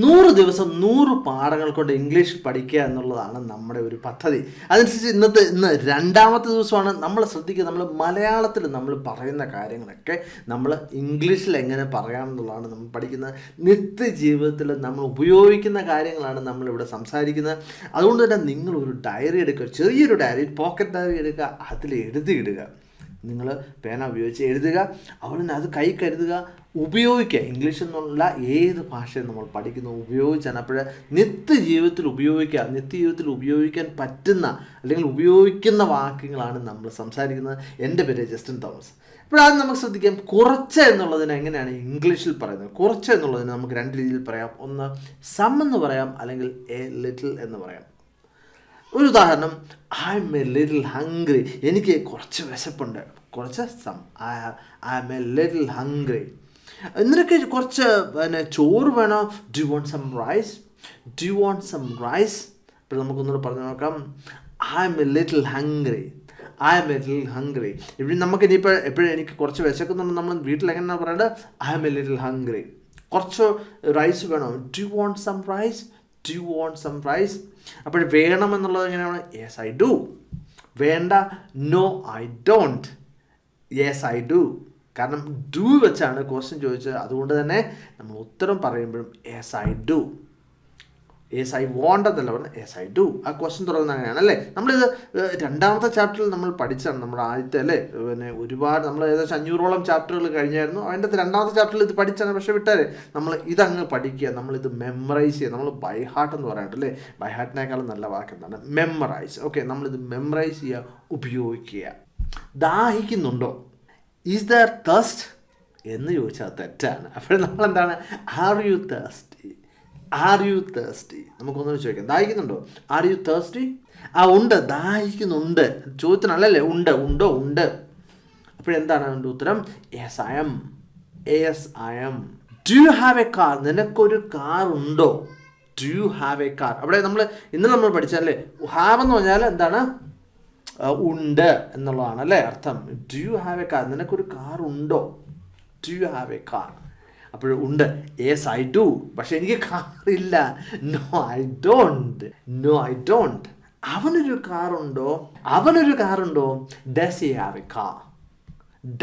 100 ദിവസം 100 പാഠങ്ങൾ കൊണ്ട് ഇംഗ്ലീഷ് പഠിക്കുക എന്നുള്ളതാണ് നമ്മുടെ ഒരു പദ്ധതി. അതനുസരിച്ച് ഇന്ന് രണ്ടാമത്തെ ദിവസമാണ്. നമ്മൾ ശ്രദ്ധിക്കുക, നമ്മൾ മലയാളത്തിൽ നമ്മൾ പറയുന്ന കാര്യങ്ങളൊക്കെ നമ്മൾ ഇംഗ്ലീഷിൽ എങ്ങനെ പറയാമെന്നുള്ളതാണ് നമ്മൾ പഠിക്കുന്നത്. നിത്യജീവിതത്തിൽ നമ്മൾ ഉപയോഗിക്കുന്ന കാര്യങ്ങളാണ് നമ്മളിവിടെ സംസാരിക്കുന്നത്. അതുകൊണ്ട് തന്നെ നിങ്ങളൊരു ഡയറി എടുക്കുക, ചെറിയൊരു ഡയറി, പോക്കറ്റ് ഡയറി എടുക്കുക, അതിൽ എഴുതിയിടുക. നിങ്ങൾ പേന ഉപയോഗിച്ച് എഴുതുക, അവിടെ അത് കൈ കരുതുക, ഉപയോഗിക്കുക. ഇംഗ്ലീഷ് എന്നുള്ള ഏത് ഭാഷയും നമ്മൾ പഠിക്കുന്നു ഉപയോഗിച്ചാണ്. അപ്പോൾ നിത്യജീവിതത്തിൽ ഉപയോഗിക്കാൻ പറ്റുന്ന അല്ലെങ്കിൽ ഉപയോഗിക്കുന്ന വാക്യങ്ങളാണ് നമ്മൾ സംസാരിക്കുന്നത്. എൻ്റെ പേര് ജസ്റ്റിൻ തോമസ്. ഇപ്പോഴാദ്യം നമുക്ക് ശ്രദ്ധിക്കാം, കുറച്ച് എന്നുള്ളതിന് എങ്ങനെയാണ് ഇംഗ്ലീഷിൽ പറയുന്നത്. കുറച്ച് എന്നുള്ളതിന് നമുക്ക് രണ്ട് രീതിയിൽ പറയാം. ഒന്ന് സം എന്ന് പറയാം, അല്ലെങ്കിൽ എ ലിറ്റിൽ എന്ന് പറയാം. ഒരു ഉദാഹരണം, I'm a little hungry, എനിക്ക് കുറച്ച് വിശപ്പുണ്ട്. കുറച്ച് some, I'm a little hungry. നിനക്ക് കുറച്ച് ചോറ് വേണോ? Do you want some rice? Do you want some rice? ഇപ്പോൾ നമുക്കൊന്നുകൂടെ പറഞ്ഞു നോക്കാം, I'm a little hungry, I'm a little hungry. ഇവിടെ നമുക്ക് ഇനിയിപ്പോൾ എപ്പോഴും എനിക്ക് കുറച്ച് വിശക്കുന്നുണ്ട്, നമ്മൾ വീട്ടിൽ എങ്ങനെയാണ് പറയേണ്ടത്? I'm a little hungry. കുറച്ച് റൈസ് വേണോ? Do you want some rice? Do you want some rice? അപ്പോൾ വേണമെന്നുള്ളത് എങ്ങനെയാണ്? Yes I do. വേണ്ട, no I don't. Yes I do. കാരണം ഡു വെച്ചാണ് ക്വസ്റ്റ്യൻ ചോദിച്ചത്. അതുകൊണ്ട് തന്നെ നമ്മൾ ഉത്തരം പറയുമ്പോഴും yes I do. Yes I want എന്നല്ല പറഞ്ഞത്, യെസ് ഐ ഡു. ആ ക്വസ്റ്റ്യൻ തുടങ്ങുന്നത് അങ്ങനെയാണ് അല്ലേ. നമ്മളിത് രണ്ടാമത്തെ ചാപ്റ്ററിൽ നമ്മൾ പഠിച്ചാണ്. നമ്മുടെ ആദ്യത്തെ അല്ലേ, ഒരുപാട് നമ്മൾ ഏകദേശം 500ഓളം ചാപ്റ്ററുകൾ കഴിഞ്ഞായിരുന്നു. അതിൻ്റെ രണ്ടാമത്തെ ചാപ്റ്ററിൽ ഇത് പഠിച്ചാണ്. പക്ഷേ വിട്ടാൽ നമ്മൾ ഇതങ്ങ് പഠിക്കുക, നമ്മളിത് മെമ്മറൈസ് ചെയ്യുക. നമ്മൾ ബൈ ഹാർട്ട് എന്ന് പറയാട്ടല്ലേ, ബൈ ഹാർട്ടിനേക്കാളും നല്ല വാക്കെന്താണ്? മെമ്മറൈസ്. ഓക്കെ, നമ്മളിത് മെമ്മറൈസ് ചെയ്യുക, ഉപയോഗിക്കുക. ദാഹിക്കുന്നുണ്ടോ? ഈസ് ദർ തേഴ്സ്റ്റ് എന്ന് ചോദിച്ചാൽ തെറ്റാണ്. അപ്പോൾ നമ്മളെന്താണ്? Are you thirsty? Are you thirsty? നമുക്കൊന്നും ചോദിക്കാം, ദാഹിക്കുന്നുണ്ടോ? Are you thirsty? ഉണ്ട്, ദാഹിക്കുന്നുണ്ട്. ചോദ്യത്തിനല്ലേ, ഉണ്ട്, ഉണ്ടോ? ഉണ്ട്. അപ്പോഴെന്താണ് അതിൻ്റെ ഉത്തരം? Yes I M. Yes I M. Do you have a car? നിനക്കൊരു കാർ ഉണ്ടോ? Do you have a car? അവിടെ ഇന്നലെ നമ്മൾ പഠിച്ചല്ലേ, ഹാവ് എന്ന് പറഞ്ഞാൽ എന്താണ്? ഉണ്ട് എന്നുള്ളതാണ് അല്ലേ അർത്ഥം. Do you have a car? നിനക്കൊരു കാർ ഉണ്ടോ? Do you have a car? അപ്പോൾ ഉണ്ട്, യെസ് ഐ ഡു. പക്ഷെ എനിക്ക് കാറില്ല. No I don't. No I don't. അവനൊരു കാറുണ്ടോ? അവനൊരു കാറുണ്ടോ? Does he have a car?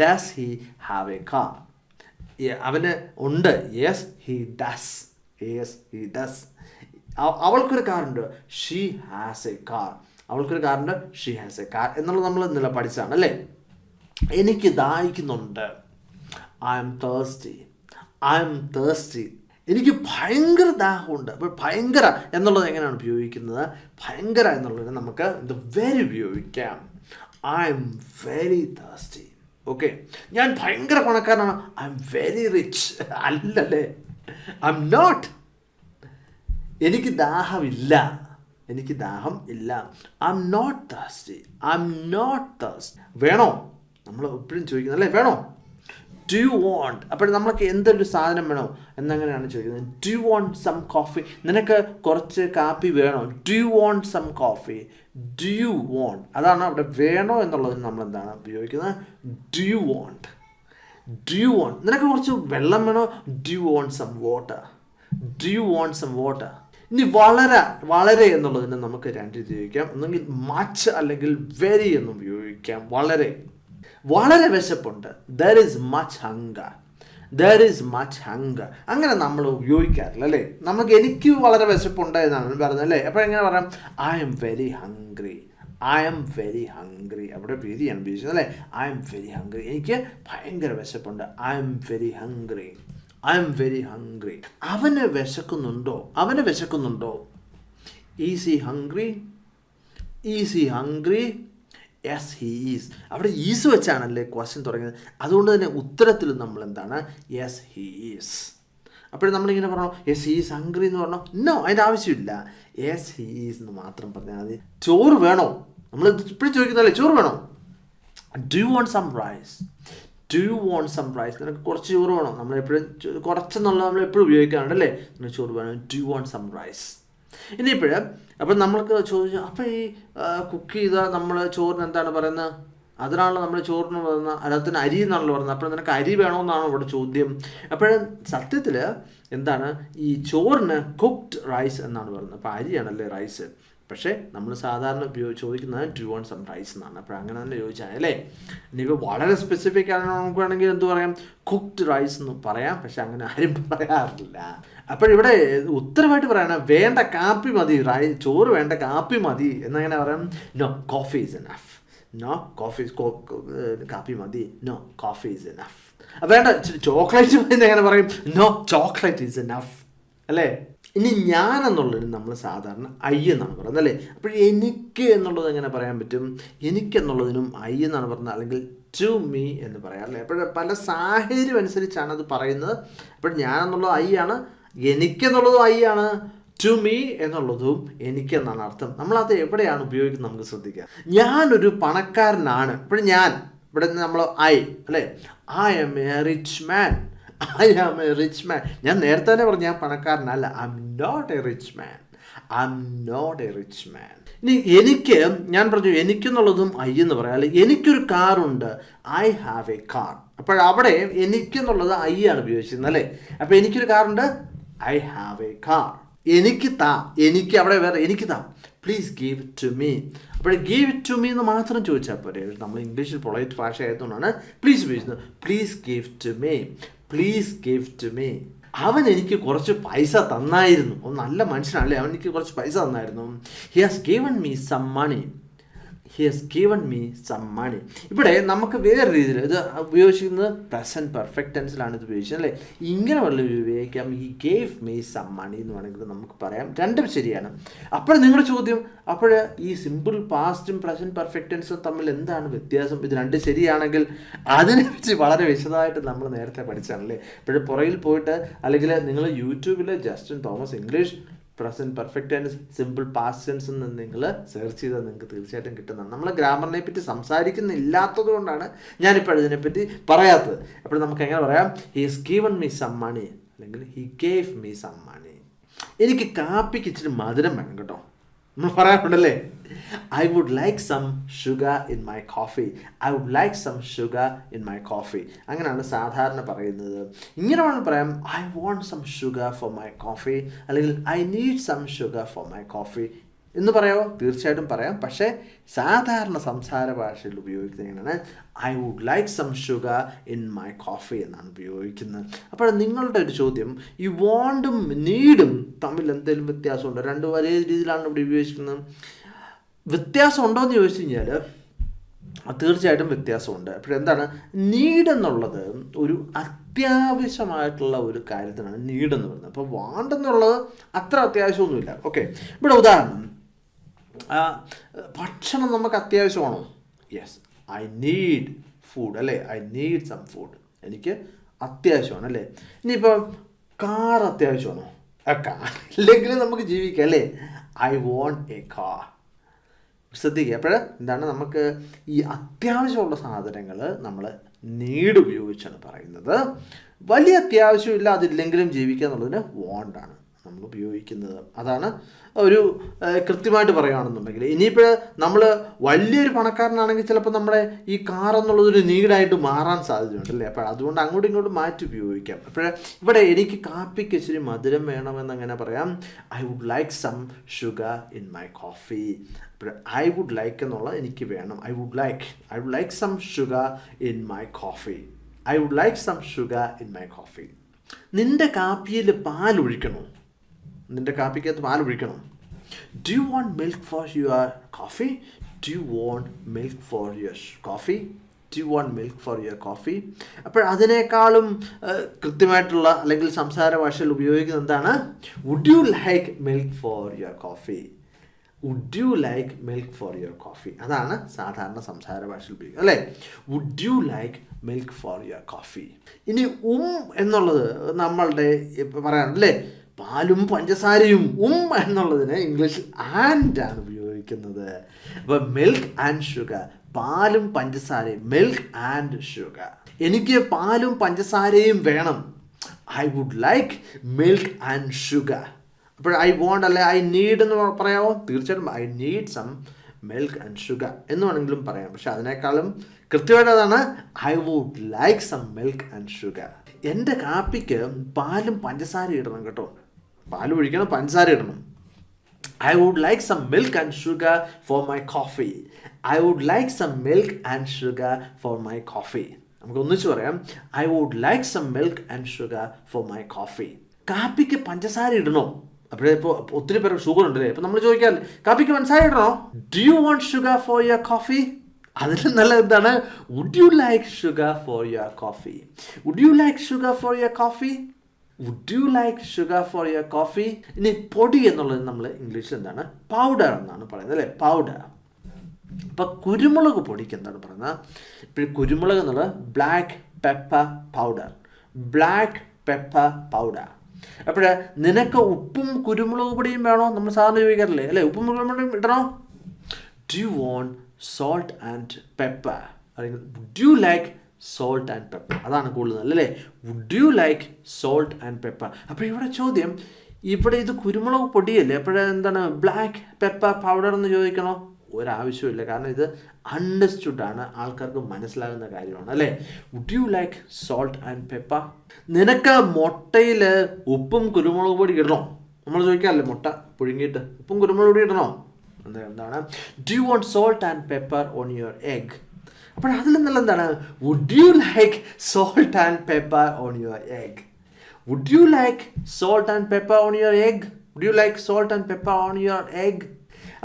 Does he have a car? അവന് ഉണ്ട്. Yes he does. Yes he does. അവൾക്കൊരു കാറുണ്ട്. She has a car. അവൾക്കൊരു കാറുണ്ട്. ഷീ ഹാസ് എ കാർ എന്നുള്ളത് നമ്മൾ ഇന്നലെ പഠിച്ചതാണ് അല്ലേ. എനിക്ക് ദാഹിക്കുന്നുണ്ട്. I'm thirsty. I'm thirsty. എനിക്ക് ഭയങ്കര ദാഹമുണ്ട്. അപ്പോൾ ഭയങ്കര എന്നുള്ളത് എങ്ങനെയാണ് ഉപയോഗിക്കുന്നത്? ഭയങ്കര എന്നുള്ളത് നമുക്ക് ഇത് വെരി ഉപയോഗിക്കാം. I'm very thirsty. Okay, ഞാൻ ഭയങ്കര പണക്കാരനാണ്. I'm very rich. അല്ലല്ലേ, ഐ എം നോട്ട്. എനിക്ക് ദാഹമില്ല. എനിക്ക് ദാഹം ഇല്ല. I'm not thirsty. I'm not thirsty. വേണോ? നമ്മൾ എപ്പോഴും ചോദിക്കുന്നത് അല്ലേ, വേണോ? Do you want? അപ്പോൾ നമ്മൾക്ക് എന്തൊരു സാധനം വേണോ എന്നങ്ങനെയാണ് ചോദിക്കുന്നത്. Do you want some coffee? നിനക്ക് കുറച്ച് കാപ്പി വേണോ? Do you want some coffee? Do you want? അതാണ് അവിടെ വേണോ എന്നുള്ളതിന് നമ്മൾ എന്താണ് ഉപയോഗിക്കുന്നത്? Do you want. Do you want? നിനക്ക് കുറച്ച് വെള്ളം വേണോ? Do you want some water? Do you want some water? ഇനി വളരെ എന്നുള്ളതിന് നമുക്ക് രണ്ട് രീതി ഉപയോഗിക്കാം. ഒന്നെങ്കിൽ മച്ച് അല്ലെങ്കിൽ വെരി എന്നും ഉപയോഗിക്കാം. വളരെ വിശപ്പുണ്ട്. There is much hunger. There is much hunger. അങ്ങനെ നമ്മൾ ഉപയോഗിക്കാറില്ല അല്ലേ. എനിക്ക് വളരെ വിശപ്പുണ്ട് എന്നാണ് പറയുന്നത് അല്ലേ. അപ്പോൾ എങ്ങനെ പറയാം? I'm very hungry. I'm very hungry. അവിടെ വെരിയാണ് ഉപയോഗിക്കുന്നത് അല്ലേ. I'm very hungry. എനിക്ക് ഭയങ്കര വിശപ്പുണ്ട്. I'm very hungry. I'm very hungry. അവന് വിശക്കുന്നുണ്ടോ? അവന് വിശക്കുന്നുണ്ടോ? Is he hungry? Is he hungry? Yes he is. അവിടെ ഈസ് വെച്ചാണല്ലേ ക്വസ്റ്റ്യൻ തുടങ്ങിയത്. അതുകൊണ്ട് തന്നെ ഉത്തരത്തിൽ നമ്മൾ എന്താണ്? Yes he is. അപ്പോൾ നമ്മളിങ്ങനെ പറഞ്ഞോ, യെസ് ഹി ഈസ് ഹംഗ്രി എന്ന് പറഞ്ഞോ? നോ, അതിൻ്റെ ആവശ്യമില്ല. യെസ് ഹി ഈസ് എന്ന് മാത്രം പറഞ്ഞാൽ മതി. ചോറ് വേണോ? നമ്മൾ ഇപ്പോഴും ചോദിക്കുന്നതല്ലേ, ചോറ് വേണോ? Do you want some rice? Do you want some rice? നിനക്ക് കുറച്ച് ചോറ് വേണോ? നമ്മളെപ്പോഴും കുറച്ചെന്നുള്ളത് നമ്മളെപ്പോഴും ഉപയോഗിക്കാറുണ്ട് അല്ലേ. നിനക്ക് ചോറ് വേണം. Do you want some rice? ഇനിയിപ്പോഴും അപ്പം നമ്മൾക്ക് ചോദിച്ചു, അപ്പോൾ ഈ കുക്ക് ചെയ്ത നമ്മൾ ചോറിന് എന്താണ് പറയുന്നത്? അതിനാണല്ലോ നമ്മൾ ചോറിന് പറയുന്നത്. അതിനകത്തിന് അരി എന്നാണല്ലോ പറയുന്നത്. അപ്പോൾ നിനക്ക് അരി വേണമെന്നാണ് ഇവിടെ ചോദ്യം. അപ്പോൾ സത്യത്തിൽ എന്താണ് ഈ ചോറിന് കുക്ക്ഡ് റൈസ് എന്നാണ് പറയുന്നത്. അപ്പോൾ അരിയാണല്ലേ റൈസ്, പക്ഷേ നമ്മൾ സാധാരണ ചോദിക്കുന്നത് ഡു വോണ്ട് സം റൈസ് എന്നാണ്. അപ്പോൾ അങ്ങനെ തന്നെ ചോദിച്ചാൽ അല്ലേ. ഇനിയിപ്പോൾ വളരെ സ്പെസിഫിക് ആണ് നമുക്ക് വേണമെങ്കിൽ എന്ത് പറയാം, കുക്ക്ഡ് റൈസ് എന്ന് പറയാം, പക്ഷെ അങ്ങനെ ആരും പറയാറില്ല. അപ്പോഴിവിടെ ഉത്തരമായിട്ട് പറയണം വേണ്ട കാപ്പി മതി, ചോറ് വേണ്ട കാപ്പി മതി എന്നങ്ങനെ പറയാം. No coffee is enough. No coffee കാപ്പി മതി. No coffee is enough. വേണ്ട ചോക്ലേറ്റ് മതി എങ്ങനെ പറയും, നോ ചോക്ലേറ്റ് ഈസ് എനഫ് അല്ലേ. ഇനി ഞാൻ എന്നുള്ളതിന് നമ്മൾ സാധാരണ ഐ എന്നാണ് പറയുന്നത് അല്ലേ. അപ്പോൾ എനിക്ക് എന്നുള്ളത് എങ്ങനെ പറയാൻ പറ്റും, എനിക്കെന്നുള്ളതിനും ഐ എന്നാണ് പറയുന്നത്, അല്ലെങ്കിൽ ടു മീ എന്ന് പറയാം അല്ലേ. അപ്പോൾ പല സാഹചര്യം അനുസരിച്ചാണ് അത് പറയുന്നത്. അപ്പോൾ ഞാൻ എന്നുള്ളത് ഐ ആണ്, എനിക്കെന്നുള്ളതും ഐ ആണ്, ടു മീ എന്നുള്ളതും എനിക്കെന്നാണ് അർത്ഥം. നമ്മളത് എവിടെയാണ് ഉപയോഗിക്കുന്നത് നമുക്ക് ശ്രദ്ധിക്കാം. ഞാനൊരു പണക്കാരനാണ്. അപ്പോൾ ഞാൻ ഇവിടെ നമ്മൾ ഐ അല്ലേ, I am a rich man. I am a rich man. ഞാൻ നേരത്തെ തന്നെ പറഞ്ഞു ഞാൻ പണക്കാരനല്ല. I'm not a rich man. I'm not a rich man. ഇനി എനിക്ക്, ഞാൻ പറഞ്ഞു എനിക്കെന്നുള്ളതും ഐ എന്ന് പറയാം അല്ലെ. എനിക്കൊരു കാറുണ്ട്. I have a car. അപ്പോഴവിടെ എനിക്കെന്നുള്ളത് ഐ ആണ് ഉപയോഗിച്ചിരുന്നത് അല്ലേ. അപ്പോൾ എനിക്കൊരു കാറുണ്ട്, ഐ ഹാവ് എ കാർ. എനിക്ക് താ, എനിക്ക് അവിടെ വേറെ എനിക്ക് താ, please give it to me. അപ്പോൾ ഗീവ് ഇറ്റ് ടു മീ എന്ന് മാത്രം ചോദിച്ചാൽ പോരെ. നമ്മൾ ഇംഗ്ലീഷിൽ പൊളൈറ്റ് ഭാഷ ആയതുകൊണ്ടാണ് പ്ലീസ് ഉപയോഗിക്കുന്നത്. Please give to me, please give to me. അവൻ എനിക്ക് കുറച്ച് പൈസ തന്നായിരുന്നു. നല്ല മനുഷ്യനല്ലേ, അവൻ എനിക്ക് കുറച്ച് പൈസ തന്നായിരുന്നു. He has given me some money. He has given me some money. ഇവിടെ നമുക്ക് വേറെ രീതിയിൽ ഇത് ഉപയോഗിക്കുന്നത് പ്രസൻറ്റ് പെർഫെക്റ്റ് ടെൻസിലാണ് ഇത് ഉപയോഗിച്ചത് അല്ലേ. ഇങ്ങനെ വല്ല ഉപയോഗിക്കാം, he gave me some money എന്ന് വേണമെങ്കിൽ നമുക്ക് പറയാം. രണ്ടും ശരിയാണ്. അപ്പോൾ നിങ്ങളുടെ ചോദ്യം, അപ്പോൾ ഈ സിമ്പിൾ പാസ്റ്റും പ്രസൻറ്റ് പെർഫെക്റ്റ് ടെൻസും തമ്മിൽ എന്താണ് വ്യത്യാസം? ഇത് രണ്ടും ശരിയാണെങ്കിൽ അതിനെപ്പറ്റി വളരെ വിശദമായിട്ട് നമ്മൾ നേരത്തെ പഠിച്ചാണല്ലേ. ഇപ്പോൾ പുറകിൽ പോയിട്ട് അല്ലെങ്കിൽ നിങ്ങൾ യൂട്യൂബിൽ Justin Thomas English present perfect tense simple past tense എന്ന് നിങ്ങൾ സെർച്ച് ചെയ്താൽ നിങ്ങൾക്ക് തീർച്ചയായിട്ടും കിട്ടുന്നതാണ്. നമ്മൾ ഗ്രാമറിനെ പറ്റി സംസാരിക്കുന്നില്ലാത്തത് കൊണ്ടാണ് ഞാനിപ്പോൾ ഇതിനെപ്പറ്റി പറയാത്തത്. അപ്പോൾ നമുക്ക് എങ്ങനെ പറയാം, he has given me some money അല്ലെങ്കിൽ he gave me some money. എനിക്ക് കാപ്പിക്ക് ഇച്ചിരി മധുരം വേണം കേട്ടോ, നമ്മൾ പറയാറുണ്ടല്ലേ. I would like some sugar in my coffee. I would like some sugar in my coffee. അങ്ങനെയാണ് സാധാരണ പറയുന്നത്. ഇങ്ങനെ വേണം പറയാം, I want some sugar for my coffee, അല്ലെങ്കിൽ I need some sugar for my coffee എന്ന് പറയാമോ? തീർച്ചയായിട്ടും പറയാം. പക്ഷേ സാധാരണ സംസാര ഭാഷയിൽ ഉപയോഗിക്കുന്നത് എങ്ങനെയാണ്, I would like some sugar in my coffee എന്നാണ് ഉപയോഗിക്കുന്നത്. അപ്പോൾ നിങ്ങളുടെ ഒരു ചോദ്യം, ഈ വോണ്ടും നീഡും തമ്മിൽ എന്തെങ്കിലും വ്യത്യാസമുണ്ടോ? രണ്ടും ഒരേ രീതിയിലാണ് ഇവിടെ ഉപയോഗിക്കുന്നത്. വ്യത്യാസം ഉണ്ടോ എന്ന് ചോദിച്ചു കഴിഞ്ഞാൽ തീർച്ചയായിട്ടും വ്യത്യാസമുണ്ട്. അപ്പോഴെന്താണ് നീഡ് എന്നുള്ളത് ഒരു അത്യാവശ്യമായിട്ടുള്ള ഒരു കാര്യത്തിനാണ് നീഡ് എന്ന് പറയുന്നത്. അപ്പോൾ വാണ്ട് എന്നുള്ളത് അത്ര അത്യാവശ്യമൊന്നുമില്ല. ഓക്കെ, ഇവിടെ ഉദാഹരണം, ഭക്ഷണം നമുക്ക് അത്യാവശ്യമാണോ? യെസ്, ഐ നീഡ് ഫുഡ് അല്ലേ. ഐ നീഡ് സം ഫുഡ്, എനിക്ക് അത്യാവശ്യമാണ് അല്ലേ. ഇനിയിപ്പം കാർ അത്യാവശ്യമാണോ? കാർ ഇല്ലെങ്കിൽ നമുക്ക് ജീവിക്കാം അല്ലേ. I won't A car. ശ്രദ്ധിക്കുക. അപ്പോൾ എന്താണ്, നമുക്ക് ഈ അത്യാവശ്യമുള്ള സാധനങ്ങൾ നമ്മൾ നീഡ് ഉപയോഗിച്ചാണ് പറയുന്നത്. വലിയ അത്യാവശ്യമില്ല, അതില്ലെങ്കിലും ജീവിക്കുക എന്നുള്ളതിന് വോണ്ടാണ് നമ്മൾ ഉപയോഗിക്കുന്നത്. അതാണ് ഒരു കൃത്യമായിട്ട് പറയുകയാണെന്നുണ്ടെങ്കിൽ. ഇനിയിപ്പോൾ നമ്മൾ വലിയൊരു പണക്കാരനാണെങ്കിൽ ചിലപ്പോൾ നമ്മുടെ ഈ കാർ എന്നുള്ളതൊരു നീഡായിട്ട് മാറാൻ സാധ്യതയുണ്ടല്ലേ. അപ്പോൾ അതുകൊണ്ട് അങ്ങോട്ടും ഇങ്ങോട്ടും മാറ്റി ഉപയോഗിക്കാം. അപ്പോൾ ഇവിടെ എനിക്ക് കാപ്പിക്ക് ഇച്ചിരി മധുരം വേണമെന്ന് അങ്ങനെ പറയാം, I would like some sugar in my coffee. അപ്പോൾ ഐ വുഡ് ലൈക്ക് എന്നുള്ള എനിക്ക് വേണം, I would like some sugar in my coffee. I would like some sugar in my coffee. നിൻ്റെ കാപ്പിയിൽ പാൽ ഒഴിക്കണോ? നിൻ്റെ കാപ്പിക്കകത്ത് പാൽ ഒഴിക്കണം. Do you want milk for your coffee? Do you want milk for your coffee? Do you want milk for your coffee? അപ്പോൾ അതിനേക്കാളും കൃത്യമായിട്ടുള്ള അല്ലെങ്കിൽ സംസാര ഭാഷയിൽ ഉപയോഗിക്കുന്നത് എന്താണ്, would you like milk for your coffee? Would you like milk for your coffee? അതാണ് സാധാരണ സംസാര ഭാഷയിൽ ഉപയോഗിക്കുക അല്ലേ. Would you like milk for your coffee? ഇനി എന്നുള്ളത് നമ്മളുടെ പറയാനല്ലേ, പാലും പഞ്ചസാരയും എന്നുള്ളതിന് ഇംഗ്ലീഷിൽ ആൻഡ് ആണ് ഉപയോഗിക്കുന്നത്. അപ്പോൾ മിൽക്ക് ആൻഡ് ഷുഗർ, പാലും പഞ്ചസാരയും, മിൽക്ക് ആൻഡ് ഷുഗർ. എനിക്ക് പാലും പഞ്ചസാരയും വേണം, I would like milk and sugar. അപ്പോൾ ഐ വോണ്ട് അല്ലെ ഐ നീഡ് എന്ന് പറയാമോ? തീർച്ചയായിട്ടും I need some milk and sugar എന്ന് വേണമെങ്കിലും പറയാം. പക്ഷെ അതിനേക്കാളും കൃത്യമായിട്ട് അതാണ്, I would like some milk and sugar. എൻ്റെ കാപ്പിക്ക് പാലും പഞ്ചസാര ഇടണം കേട്ടോ. പാൽ ഒഴിക്കണം, പഞ്ചസാര ഇടണം. I would like some milk and sugar for my coffee. I would like some milk and sugar for my coffee. നമുക്ക് ഒന്നിച്ച് പറയാം. I would like some milk and sugar for my coffee. കാപ്പിക്ക് പഞ്ചസാര ഇടണോ? അപ്പോഴേ ഇപ്പോൾ ഒത്തിരി പേർക്ക് ഷുഗർ ഉണ്ടല്ലേ. അപ്പോൾ നമ്മൾ ചോദിക്കാറില്ലേ, കാപ്പിക്ക് പഞ്ചസാര ഇടണോ? Do you want sugar for your coffee? അതിന് നല്ല എന്താണ്? Would you like sugar for your coffee? Would you like sugar for your coffee? Would you like sugar for your coffee? ഇനി പൊടി എന്നുള്ളത് നമ്മൾ ഇംഗ്ലീഷിൽ എന്താണ്? പൗഡർ എന്നാണ് പറയുന്നത് അല്ലേ, പൗഡർ. അപ്പം കുരുമുളക് പൊടിക്ക് എന്താണ് പറയുന്നത്? ഇപ്പോൾ കുരുമുളക് എന്നുള്ളത് black pepper powder, black pepper powder. അപ്പോൾ നിനക്ക് ഉപ്പും കുരുമുളക് പൊടിയും വേണോ? നമ്മൾ സാധാരണ ചോദിക്കാറില്ലേ അല്ലേ, ഉപ്പും കുരുമുളക് പൊടിയും ഇടണോ? Do you want salt and pepper? അല്ലെങ്കിൽ would you like salt and pepper? അതാണ് കൂടുതൽ അല്ലേ, would you like salt and pepper? അപ്പോൾ ഇവിടെ ചോദ്യം, ഇവിടെ ഇത് കുരുമുളക് പൊടിയല്ലേ, അപ്പോഴെന്താണ് ബ്ലാക്ക് പെപ്പർ പൗഡർ എന്ന് ചോദിക്കണോ? ഒരാവശ്യമില്ല, കാരണം ഇത് അണ്ടർസ്റ്റുഡ് ആണ്, ആൾക്കാർക്ക് മനസ്സിലാകുന്ന കാര്യമാണ് അല്ലേ. Would you like salt and pepper? നിനക്ക് മുട്ടയിൽ ഉപ്പും കുരുമുളക് പൊടി ഇടണോ? നമ്മൾ ചോദിക്കാറില്ലേ, മുട്ട പുഴുങ്ങിയിട്ട് ഉപ്പും കുരുമുളക് പൊടി ഇടണോ? എന്താണ്? Do you want salt and pepper on your egg? അപ്പോൾ അതിൽ നിന്നുള്ള എന്താണ്? Would you like salt and pepper on your egg? Would you like salt and pepper on your egg? Would you like salt and pepper on your egg?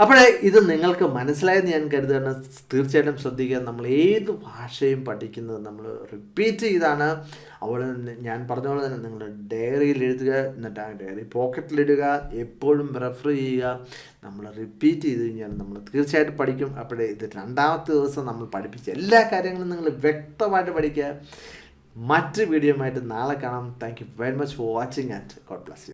അപ്പോൾ ഇത് നിങ്ങൾക്ക് മനസ്സിലായെന്ന് ഞാൻ കരുതുകയാണ്. തീർച്ചയായിട്ടും ശ്രദ്ധിക്കുക, നമ്മൾ ഏത് ഭാഷയും പഠിക്കുന്നത് നമ്മൾ റിപ്പീറ്റ് ചെയ്താണ്. അവിടെ ഞാൻ പറഞ്ഞ പോലെ തന്നെ നിങ്ങൾ ഡയറിയിൽ എഴുതുക, എന്നിട്ട് ആ ഡയറി പോക്കറ്റിലിടുക, എപ്പോഴും റെഫർ ചെയ്യുക. നമ്മൾ റിപ്പീറ്റ് ചെയ്ത് കഴിഞ്ഞാൽ നമ്മൾ തീർച്ചയായിട്ടും പഠിക്കും. അപ്പോഴേ ഇത് രണ്ടാമത്തെ ദിവസം നമ്മൾ പഠിപ്പിച്ച എല്ലാ കാര്യങ്ങളും നിങ്ങൾ വ്യക്തമായിട്ട് പഠിക്കുക. മറ്റ് വീഡിയോ ആയിട്ട് നാളെ കാണാം. Thank you very much for watching and God bless you.